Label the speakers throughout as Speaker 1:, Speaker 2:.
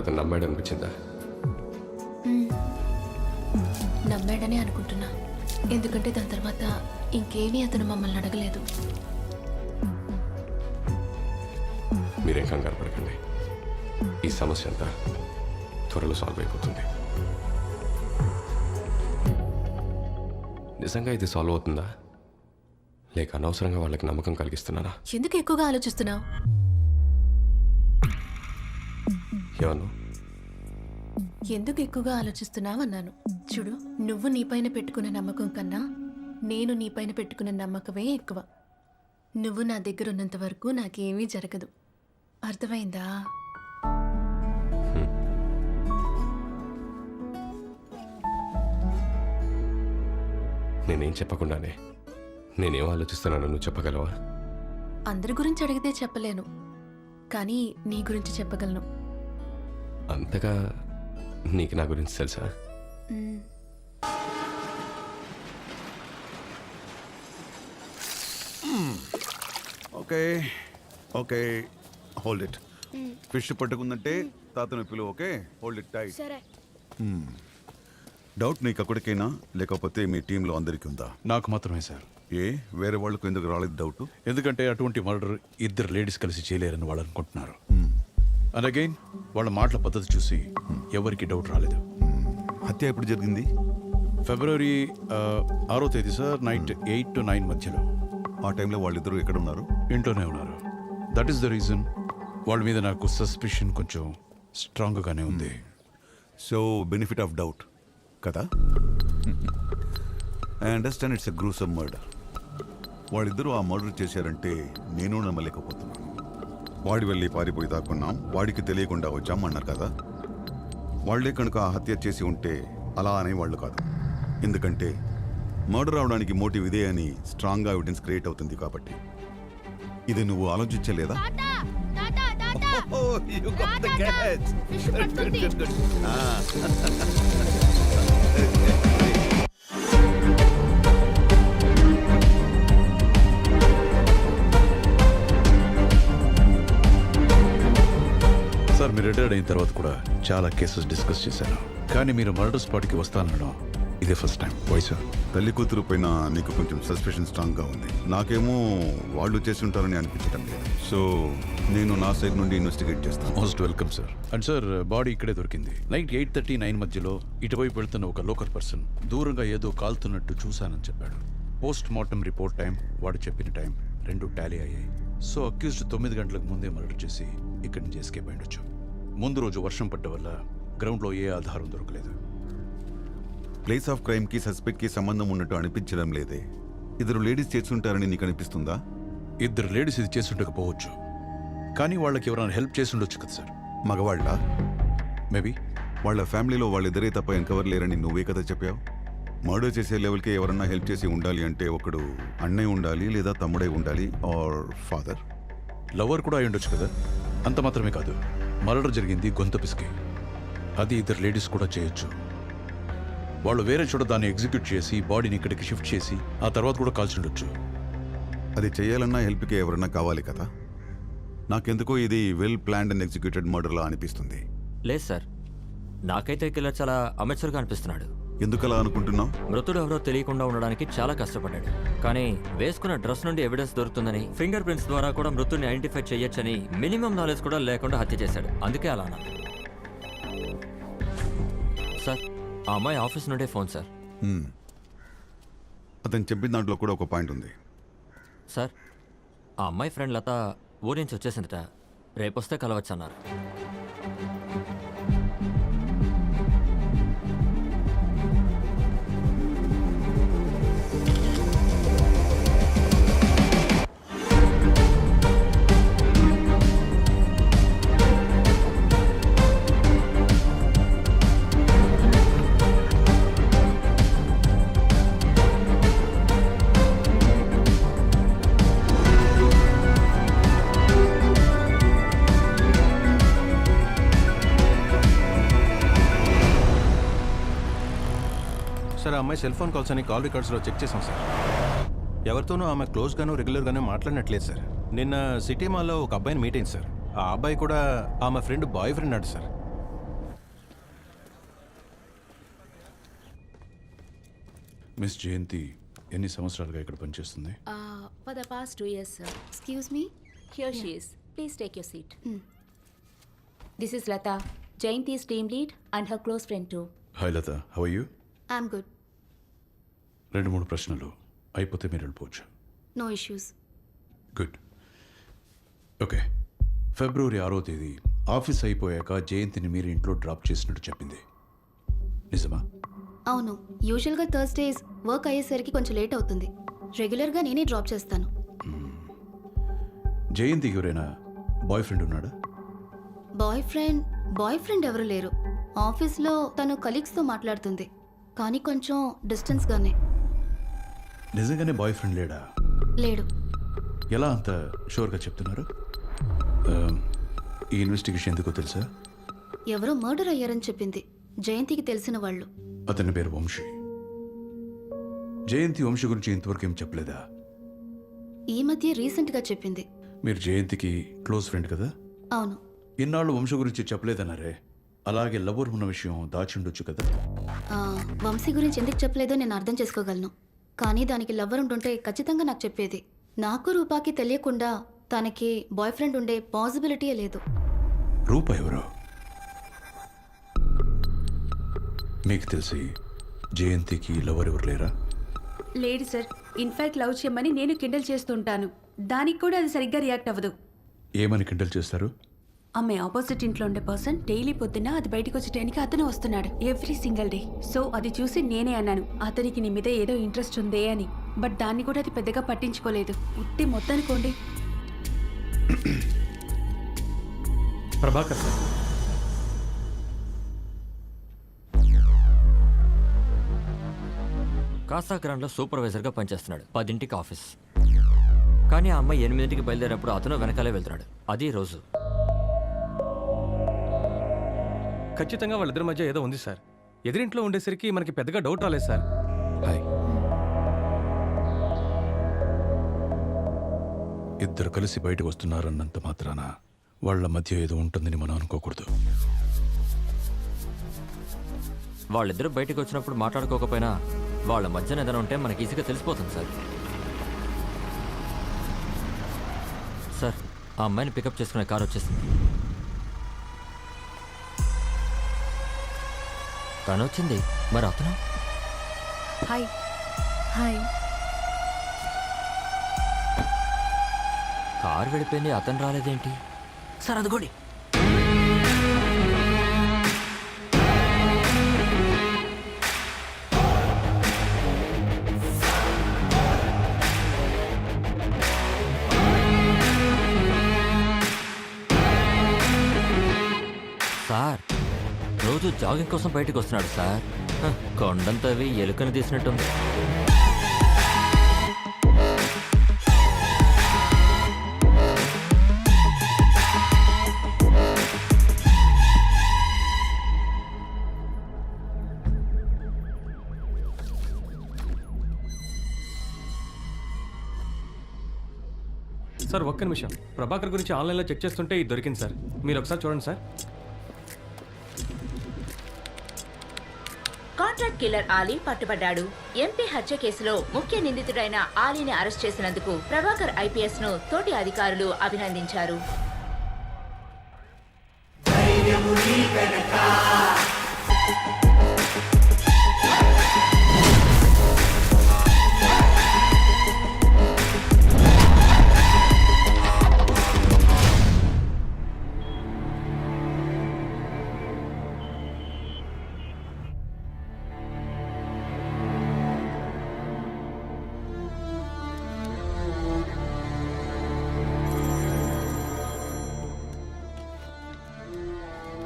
Speaker 1: అతను నమ్మాడు అనిపించిందా?
Speaker 2: నమ్మాడనే అనుకుంటున్నా, ఎందుకంటే దాని తర్వాత ఇంకేమీ అతను మమ్మల్ని అడగలేదు.
Speaker 1: మీరేం కంగారు పడకండి, ఈ సమస్య అంతా త్వరలో సాల్వ్ అయిపోతుంది. నిజంగా ఇది సాల్వ్ అవుతుందా, లేక అనవసరంగా వాళ్ళకి నమ్మకం కలిగిస్తున్నానా?
Speaker 2: ఎందుకు ఎక్కువగా ఆలోచిస్తున్నావు?
Speaker 1: ఏమన్నా?
Speaker 2: ఎందుకు ఎక్కువగా ఆలోచిస్తున్నావు అన్నాను. చూడు, నువ్వు నీపైన పెట్టుకున్న నమ్మకం కన్నా నేను నీపైన పెట్టుకున్న నమ్మకమే ఎక్కువ. నువ్వు నా దగ్గర ఉన్నంత వరకు నాకేమీ జరగదు. అర్థమైందా?
Speaker 1: నేనేం చెప్పకుండానే నేనేం ఆలోచిస్తున్నానో నువ్వు చెప్పగలవా?
Speaker 2: అందరి గురించి అడిగితే చెప్పలేను, కానీ నీ గురించి చెప్పగలను.
Speaker 1: అంతగా నీకు నా గురించి తెలుసా?
Speaker 3: Okay okay, hold it. Fish పట్టుకుందంటే తాతను పిలువు. Okay, hold it tight.
Speaker 4: సరే.
Speaker 3: డౌట్ నీకు అక్కడికైనా లేకపోతే మీ టీంలో అందరికీ ఉందా?
Speaker 5: నాకు మాత్రమే సార్.
Speaker 3: ఏ వేరే వాళ్ళకు ఎందుకు రాలేదు డౌట్?
Speaker 5: ఎందుకంటే అటువంటి మర్డర్ ఇద్దరు లేడీస్ కలిసి చేయలేరని వాళ్ళు అనుకుంటున్నారు. అండ్ అగైన్ వాళ్ళ మాటల పద్ధతి చూసి ఎవరికి డౌట్ రాలేదు.
Speaker 3: హత్య ఎప్పుడు జరిగింది?
Speaker 5: ఫిబ్రవరి 6వ తేదీ సార్, నైట్ 8 to 9 మధ్యలో.
Speaker 3: ఆ టైంలో వాళ్ళిద్దరూ ఎక్కడ ఉన్నారు?
Speaker 5: ఇంట్లోనే ఉన్నారు. దట్ ఈస్ ద రీజన్ వాళ్ళ మీద నాకు సస్పిషన్ కొంచెం స్ట్రాంగ్గానే ఉంది.
Speaker 3: సో బెనిఫిట్ ఆఫ్ డౌట్ కదా? I understand it's a gruesome murder. వాళ్ళిద్దరూ ఆ మర్డర్ చేశారంటే నేను నమ్మలేకపోతున్నాను. వాడి వెళ్ళి పారిపోయి దాక్కున్నాం, వాడికి తెలియకుండా వచ్చాం అన్నారు కదా. వాళ్లే కనుక ఆ హత్య చేసి ఉంటే అలా అనేవాళ్ళు కాదు. ఎందుకంటే మర్డర్ అవడానికి మోటివ్ ఇదే అని స్ట్రాంగ్గా ఎవిడెన్స్ క్రియేట్ అవుతుంది కాబట్టి. ఇది నువ్వు ఆలోచించలేదా?
Speaker 5: సార్, మీరు రిటైర్డ్ అయిన తర్వాత కూడా చాలా కేసెస్ డిస్కస్ చేశాను, కానీ మీరు మర్డర్ స్పాట్కి వస్తానడం ఇదే ఫస్ట్ టైం. Why sir?
Speaker 3: తల్లి కూతురు పైన నీకు కొంచెం సస్పెషన్ స్ట్రాంగ్గా ఉంది. నాకేమో వాళ్ళు చేసి ఉంటారని అనిపించడం లేదు. సో నేను నా సైడ్ నుండి ఇన్వెస్టిగేట్ చేస్తాను.
Speaker 5: Most welcome sir. And sir, body ఇక్కడే దొరికింది. నైట్ 8:30, 9 మధ్యలో ఇటువైపు వెళ్తున్న ఒక లోకల్ పర్సన్ దూరంగా ఏదో కాలుతున్నట్టు చూశానని చెప్పాడు. పోస్ట్ మార్టం రిపోర్ట్ టైం, వాడు చెప్పిన టైం రెండు టాలీ అయ్యాయి. సో అక్యూజ్డ్ 9 గంటలకు ముందే మర్డర్ చేసి ఇక్కడి నుంచి ఎస్కేప్ అయ్యొచ్చు. ముందు రోజు వర్షం పడ్డ వల్ల గ్రౌండ్లో ఏ ఆధారం దొరకలేదు.
Speaker 3: ప్లేస్ ఆఫ్ క్రైమ్కి సస్పెక్ట్కి సంబంధం ఉన్నట్టు అనిపించడం లేదే. ఇద్దరు లేడీస్ చేస్తుంటారని నీకు అనిపిస్తుందా?
Speaker 5: ఇద్దరు లేడీస్ ఇది చేసుండకపోవచ్చు, కానీ వాళ్ళకి ఎవరైనా హెల్ప్ చేసి ఉండొచ్చు కదా సార్.
Speaker 3: మగవాళ్ళ?
Speaker 5: మేబీ.
Speaker 3: వాళ్ళ ఫ్యామిలీలో వాళ్ళిద్దరే తప్ప ఇంకెవరు లేరని నువ్వే కదా చెప్పావు. మర్డర్ చేసే లెవెల్కి ఎవరన్నా హెల్ప్ చేసి ఉండాలి అంటే ఒకడు అన్నయ్య ఉండాలి, లేదా తమ్ముడే ఉండాలి, ఆర్ ఫాదర్.
Speaker 5: లవర్ కూడా అయి ఉండొచ్చు కదా. అంత మాత్రమే కాదు, మర్డర్ జరిగింది గొంతు పిసికి, అది ఇద్దరు లేడీస్ కూడా చేయొచ్చు. వాళ్ళు వేరే చోట దాన్ని ఎగ్జిక్యూట్ చేసి బాడీని ఇక్కడికి షిఫ్ట్ చేసి ఆ తర్వాత కూడా కాల్చి ఉండొచ్చు.
Speaker 3: అది చేయాలన్నా హెల్ప్కి ఎవరన్నా కావాలి కదా. నాకెందుకో ఇది వెల్ ప్లాన్డ్ అండ్ ఎగ్జిక్యూటెడ్ మర్డర్లా అనిపిస్తుంది.
Speaker 6: లేదు సార్, నాకైతే కిల్లర్ చాలా అమెచర్గా అనిపిస్తున్నాడు.
Speaker 3: ఎందుకలా అనుకుంటున్నావు?
Speaker 6: మృతుడు ఎవరో తెలియకుండా ఉండడానికి చాలా కష్టపడ్డాడు, కానీ వేసుకున్న డ్రెస్ నుండి ఎవిడెన్స్ దొరుకుతుందని, ఫింగర్ ప్రింట్స్ ద్వారా కూడా మృతుడిని ఐడెంటిఫై చేయొచ్చని మినిమం నాలెడ్జ్ కూడా లేకుండా హత్య చేశాడు. అందుకే అలా అన్నా. సార్, ఆ అమ్మాయి ఆఫీస్ నుండే ఫోన్ సార్.
Speaker 3: అతను చెప్పిన దాంట్లో కూడా ఒక పాయింట్ ఉంది
Speaker 6: సార్. ఆ అమ్మాయి ఫ్రెండ్ లత ఊరి నుంచి వచ్చేసిందట, రేపొస్తే కలవచ్చు అన్నారు.
Speaker 7: సార్, ఆ అమ్మాయి సెల్ ఫోన్ కాల్స్ అని కాల్ రికార్డ్స్లో చెక్ చేసాం సార్. ఎవరితోనూ ఆమె క్లోజ్గాను రెగ్యులర్గాను మాట్లాడినట్లేదు సార్. నిన్న సిటీ మాల్లో ఒక అబ్బాయిని మీట్ అయింది సార్. ఆ అబ్బాయి కూడా ఆమె ఫ్రెండ్ బాయ్ ఫ్రెండ్ అడు సార్.
Speaker 5: మిస్ జయంతి ఎన్ని సంవత్సరాలుగా ఇక్కడ పనిచేస్తుంది?
Speaker 4: For the past 2 years, sir.
Speaker 8: Excuse me?
Speaker 4: Here she is. Please take your seat. This is Lata, Jayanti's team lead and her close friend too.
Speaker 5: Hi Latha, how are you?
Speaker 8: I'm good.
Speaker 5: 2-3 ప్రశ్నలు అయిపోతే మీరు వెళ్ళిపోవచ్చు.
Speaker 8: No issues.
Speaker 5: Good. Okay. ఫిబ్రవరి 6వ తేదీ office అయిపోయాక జయంతిని మీరు ఇంట్లో డ్రాప్ చేసినట్టు చెప్పింది, నిజమా?
Speaker 8: అవును, యూజువల్గా థర్స్డేస్ వర్క్ అయ్యేసరికి కొంచెం లేట్ అవుతుంది. రెగ్యులర్గా నేనే డ్రాప్ చేస్తాను.
Speaker 5: జయంతికి ఎవరైనా బాయ్ ఫ్రెండ్ ఉన్నాడా?
Speaker 8: బాయ్ ఫ్రెండ్ ఎవరు లేరు. ఆఫీస్లో తను కలీగ్స్తో మాట్లాడుతుంది, కానీ కొంచెం డిస్టెన్స్గానే.
Speaker 5: నిజంగానే బాయ్ ఫ్రెండ్ లేడా?
Speaker 8: లేడు.
Speaker 5: ఎలా అంత షూర్గా చెప్తున్నారు? ఈ ఇన్వెస్టిగేషన్ ఎందుకో తెలుసా?
Speaker 8: ఎవరో మర్డర్ అయ్యారని చెప్పింది జయంతికి తెలిసిన వాళ్ళు.
Speaker 5: అతని పేరు వంశీ. జయంతి వంశీ గురించి ఇంతవరకు ఏం చెప్పలేదా?
Speaker 8: ఈ మధ్య రీసెంట్గా చెప్పింది.
Speaker 5: మీరు జయంతికి క్లోజ్ ఫ్రెండ్ కదా?
Speaker 8: అవును.
Speaker 5: ఇన్నాళ్ళు వంశీ గురించి చెప్పలేదన్నారే, అలాగే లవర్ ఉన్న విషయం దాచుండొచ్చు కదా?
Speaker 8: వంశీ గురించి ఎందుకు చెప్పలేదో నేను అర్థం చేసుకోగలను, కానీ దానికి లవ్వర్ ఉంటుంటే ఖచ్చితంగా నాకు చెప్పేది. నాకు రూపాకి తెలియకుండా తనకి బాయ్ ఫ్రెండ్ ఉండే పాసిబిలిటీయే లేదు.
Speaker 5: రూప ఎవరో? మీకు తెలిసి జయంతికి లవర్ ఎవరు లేరా?
Speaker 9: లేదు సార్. ఇన్ఫాక్ట్ లవ్ చేయమని నేను కిండల్ చేస్తుంటాను, దానికి కూడా అది సరిగ్గా రియాక్ట్ అవ్వదు.
Speaker 5: ఏమని కిండల్ చేస్తారు?
Speaker 9: ఆమె ఆపోజిట్ ఇంట్లో ఉండే పర్సన్ డైలీ పొద్దున్న అది బయటకు వచ్చే టైంకి అతను వస్తున్నాడు ఎవ్రీ సింగిల్ డే. సో అది చూసి నేనే అన్నాను అతనికి నీ మీద ఏదో ఇంట్రెస్ట్ ఉందే అని. బట్ దాన్ని కూడా అది పెద్దగా పట్టించుకోలేదు. ఉట్టి మొత్తానుకోండి.
Speaker 1: ప్రభాకర్ సార్.
Speaker 6: కాసాగ్రాండ్లో సూపర్వైజర్గా పనిచేస్తున్నాడు. 10ంటికి ఆఫీస్. కానీ ఆ అమ్మాయి 8ంటికి బయలుదేరినప్పుడు అతను వెనకాలే వెళ్తున్నాడు. అది రోజు.
Speaker 1: ఖచ్చితంగా వాళ్ళిద్దరి మధ్య ఏదో ఉంది సార్. ఎదురింట్లో ఉండేసరికి మనకి పెద్దగా డౌట్ రాలేదు సార్.
Speaker 5: హాయ్. ఇద్దరు కలిసి బయటకు వస్తున్నారన్నంత మాత్రాన వాళ్ళ మధ్య ఏదో ఉంటుందని మనం అనుకోకూడదు.
Speaker 6: వాళ్ళిద్దరూ బయటకు వచ్చినప్పుడు మాట్లాడుకోకపోయినా వాళ్ళ మధ్యన ఏదైనా ఉంటే మనకి ఈజీగా తెలిసిపోతుంది సార్. సార్, ఆ అమ్మాయిని పికప్ చేసుకునే కారు వచ్చేసింది. తను వచ్చింది, మరి అతను?
Speaker 9: హాయ్. హాయ్.
Speaker 6: కారు వెళ్ళిపోయింది, అతను రాలేదేంటి? సార్ అదిగోండి. సార్, రోజు జాగింగ్ కోసం బయటకు వస్తున్నాడు సార్. కొండంతవి ఎలుకని తీసినట్టుంది.
Speaker 1: సార్ ఒక్క నిమిషం. ప్రభాకర్ గురించి ఆన్లైన్లో చెక్ చేస్తుంటే ఇది దొరికింది సార్. మీరు ఒకసారి చూడండి సార్.
Speaker 4: కాంట్రాక్ట్ కిల్లర్ ఆలీ పట్టుబడ్డాడు. ఎంపీ హత్య కేసులో ముఖ్య నిందితుడైన ఆలీని అరెస్ట్ చేసినందుకు ప్రభాకర్ ఐపీఎస్ ను తోటి అధికారులు అభినందించారు.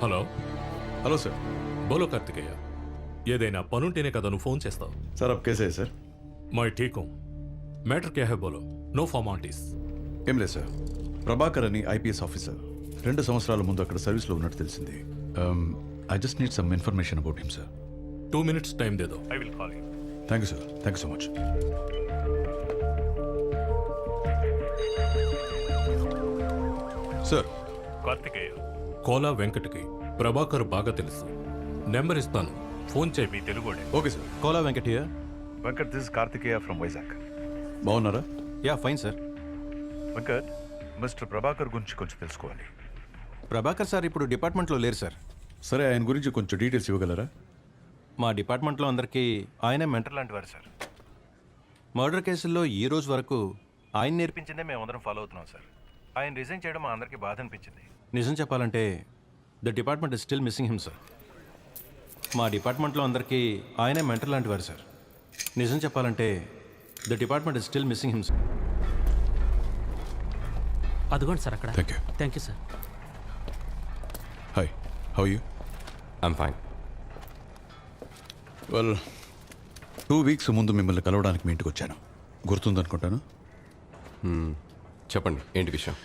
Speaker 10: హలో.
Speaker 5: Hello sir.
Speaker 10: బోలో కార్తికేయ. ఏదైనా పనుంటేనే కదా నువ్వు ఫోన్ చేస్తావు.
Speaker 5: సార్ అప్ కేసే సార్.
Speaker 10: మై ఠీక్ హూ. మ్యాటర్ క్యా హై బోలో. No formalities.
Speaker 5: ఏం లేదు సార్. ప్రభాకర్ అని ఐపీఎస్ ఆఫీసర్ 2 సంవత్సరాల ముందు అక్కడ సర్వీస్లో ఉన్నట్టు తెలిసింది. I just need some information about him sir.
Speaker 10: 2 minutes time దేదో. I will call you.
Speaker 5: Thank you sir. Thank you so much. Sir.
Speaker 10: Karthikeya. Kola వెంకట్కి ప్రభాకర్ బాగా తెలుసు. నెంబర్ ఇస్తాను, ఫోన్ చేయి. మీ తెలుగుడే.
Speaker 5: Okay sir.
Speaker 7: Kola Venkataiah.
Speaker 11: Venkat this Karthikeya from Vizag.
Speaker 5: బాగున్నారా?
Speaker 7: Yeah fine sir.
Speaker 11: Venkat, mister Prabhakar గురించి కొంచెం తెలుసుకోవాలి.
Speaker 7: ప్రభాకర్ సార్ ఇప్పుడు డిపార్ట్మెంట్లో లేరు సార్.
Speaker 5: సరే, ఆయన గురించి కొంచెం డీటెయిల్స్ ఇవ్వగలరా?
Speaker 7: మా డిపార్ట్మెంట్లో అందరికీ ఆయనే మెంటర్ లాంటి వారు సార్. మర్డర్ కేసుల్లో ఈ రోజు వరకు ఆయన నేర్పించిందే మేమందరం ఫాలో అవుతున్నాం సార్. ఆయన రిజైన్ చేయడం మా అందరికీ బాధ అనిపించింది. నిజం చెప్పాలంటే the department is still missing him sir. మా డిపార్ట్మెంట్లో అందరికీ ఆయనే మెంటర్ లాంటి వారు సార్. నిజం చెప్పాలంటే the department is still missing him sir.
Speaker 1: అదిగోండి సార్ అక్కడ.
Speaker 5: Thank you.
Speaker 1: Thank you sir.
Speaker 5: Hi, how you?
Speaker 1: I'm fine.
Speaker 5: Well, 2 weeks ముందు మిమ్మల్ని కలవడానికి మీ ఇంటికి వచ్చాను. గుర్తుందనుకుంటాను.
Speaker 1: చెప్పండి, ఏంటి విషయం?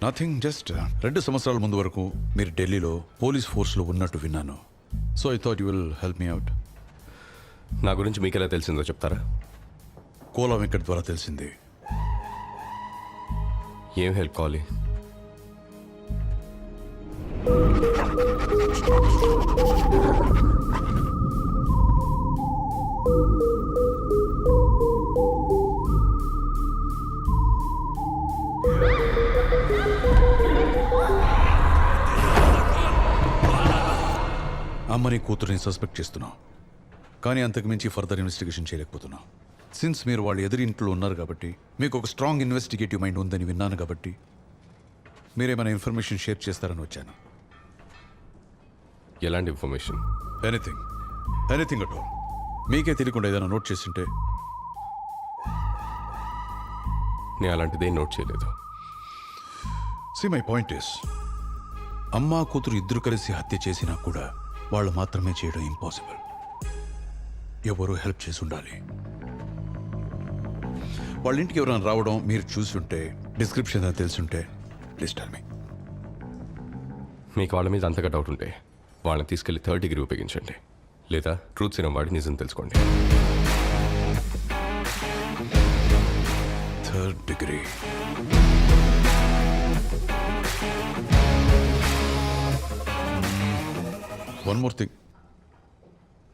Speaker 5: నథింగ్, జస్ట్ 2 సంవత్సరాల ముందు వరకు మీరు ఢిల్లీలో పోలీస్ ఫోర్స్లో ఉన్నట్టు విన్నాను. So I thought you will help me out.
Speaker 1: నా గురించి మీకు ఎలా తెలిసిందో చెప్తారా?
Speaker 5: కోలా వెంకట్ ద్వారా తెలిసింది.
Speaker 1: ఏం హెల్ప్ కావాలి?
Speaker 5: అమ్మని కూతురిని సస్పెక్ట్ చేస్తున్నాం, కానీ అంతకు మించి ఫర్దర్ ఇన్వెస్టిగేషన్ చేయలేకపోతున్నాం. సిన్స్ మీరు వాళ్ళ ఎదురింట్లో ఉన్నారు కాబట్టి, మీకు ఒక స్ట్రాంగ్ ఇన్వెస్టిగేటివ్ మైండ్ ఉందని విన్నాను కాబట్టి, మీరేమైనా ఇన్ఫర్మేషన్ షేర్ చేస్తారని వచ్చాను.
Speaker 1: ఎలాంటి information?
Speaker 5: Anything, anything at all. మీకే తెలియకుండా ఏదైనా నోట్ చేస్తుంటే.
Speaker 1: నేను అలాంటిదే నోట్ చేయలేదు.
Speaker 5: సి మై పాయింట్ ఇస్, అమ్మా కూతురు ఇద్దరు కలిసి హత్య చేసినా కూడా వాళ్ళు మాత్రమే చేయడం ఇంపాసిబుల్. ఎవరో హెల్ప్ చేసి ఉండాలి. వాళ్ళ ఇంటికి ఎవరైనా రావడం మీరు చూసుంటే, డిస్క్రిప్షన్ అని తెలుసుంటే ప్లీజ్ టెల్ మీ.
Speaker 1: మీకు వాళ్ళ మీద అంతగా డౌట్ ఉంటే వాళ్ళని తీసుకెళ్లి 3rd డిగ్రీ ఉపయోగించండి, లేదా ట్రూత్ సిరం వాడి నిజం తెలుసుకోండి.
Speaker 5: 3rd degree. One more thing.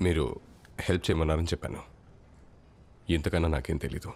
Speaker 1: మీరు హెల్ప్ చేయమన్నారని చెప్పాను, ఇంతకన్నా నాకేం తెలీదు.